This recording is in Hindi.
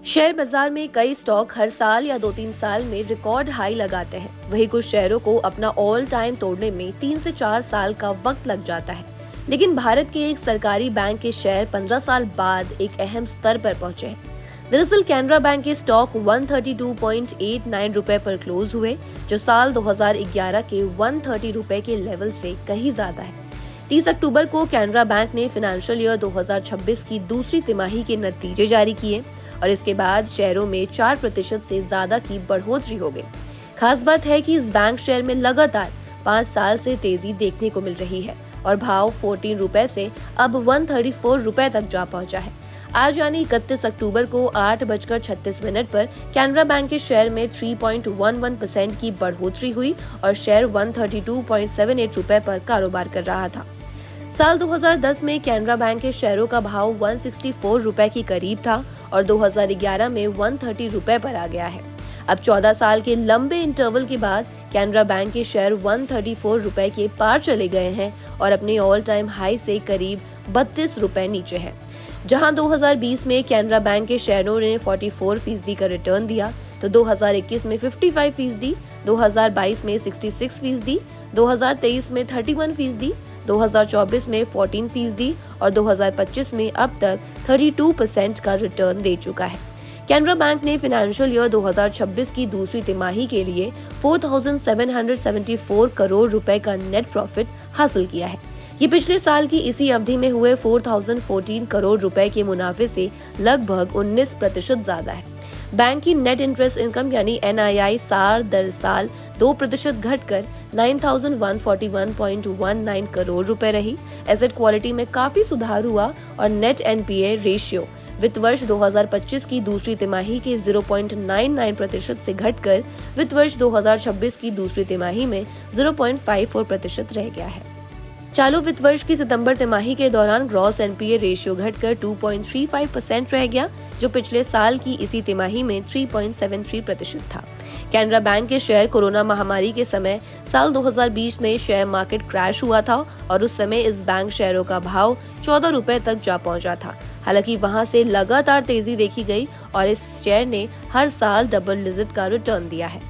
शेयर बाजार में कई स्टॉक हर साल या 2-3 साल में रिकॉर्ड हाई लगाते हैं। वहीं कुछ शेयरों को अपना ऑल टाइम तोड़ने में 3 से 4 साल का वक्त लग जाता है। लेकिन भारत के एक सरकारी बैंक के शेयर 15 साल बाद एक अहम स्तर पर पहुंचे हैं। दरअसल कैनरा बैंक के स्टॉक 132.89 रुपए पर क्लोज हुए, जो साल 2011 के 130 रुपए के लेवल से कहीं ज्यादा है। 30 अक्टूबर को कैनरा बैंक ने फाइनेंशियल ईयर 2026 की दूसरी तिमाही के नतीजे जारी किए और इसके बाद शेयरों में 4% से ज्यादा की बढ़ोतरी हो गई। खास बात है कि इस बैंक शेयर में लगातार 5 साल से तेजी देखने को मिल रही है और भाव 14 रुपए से अब 134 रुपए तक जा पहुंचा है। आज यानी 31 अक्टूबर को 8:36 पर कैनरा बैंक के शेयर में 3.11% की बढ़ोतरी हुई और शेयर 132.78 रुपए पर कारोबार कर रहा था। साल 2010 में कैनरा बैंक के शेयरों का भाव 164 रुपए के करीब था और 2011 में 130 रुपए पर आ गया है। अब 14 साल के लंबे इंटरवल के बाद कैनरा बैंक के शेयर 134 रुपए के पार चले गए हैं और अपने ऑल टाइम हाई से करीब 32 रुपए नीचे है। जहां 2020 में कैनरा बैंक के शेयरों ने 44% का रिटर्न दिया, तो 2021 में 55%, 2022 में 66%, 2023 में 31%, 2024 में 14% और 2025 में अब तक 32% का रिटर्न दे चुका है। कैनरा बैंक ने फाइनेंशियल ईयर 2026 की दूसरी तिमाही के लिए 4,774 करोड़ रुपए का नेट प्रॉफिट हासिल किया है। ये पिछले साल की इसी अवधि में हुए 4,014 करोड़ रुपए के मुनाफे से लगभग 19% ज्यादा है। बैंक की नेट इंटरेस्ट इनकम यानी NII साल दर साल 2% घटकर 9,141.19 करोड़ रुपए रही। एसेट क्वालिटी में काफी सुधार हुआ और नेट NPA रेशियो वित्त वर्ष 2025 की दूसरी तिमाही के 0.99% से घटकर वित्त वर्ष 2026 की दूसरी तिमाही में 0.54% रह गया है। चालू वित्त वर्ष की सितंबर तिमाही के दौरान ग्रॉस NPA रेशियो घटकर 2.35% रह गया, जो पिछले साल की इसी तिमाही में 3.73% था। कैनरा बैंक के शेयर कोरोना महामारी के समय साल 2020 में शेयर मार्केट क्रैश हुआ था और उस समय इस बैंक शेयरों का भाव 14 रुपए तक जा पहुंचा था। हालांकि वहां से लगातार तेजी देखी गई और इस शेयर ने हर साल डबल डिजिट का रिटर्न दिया है।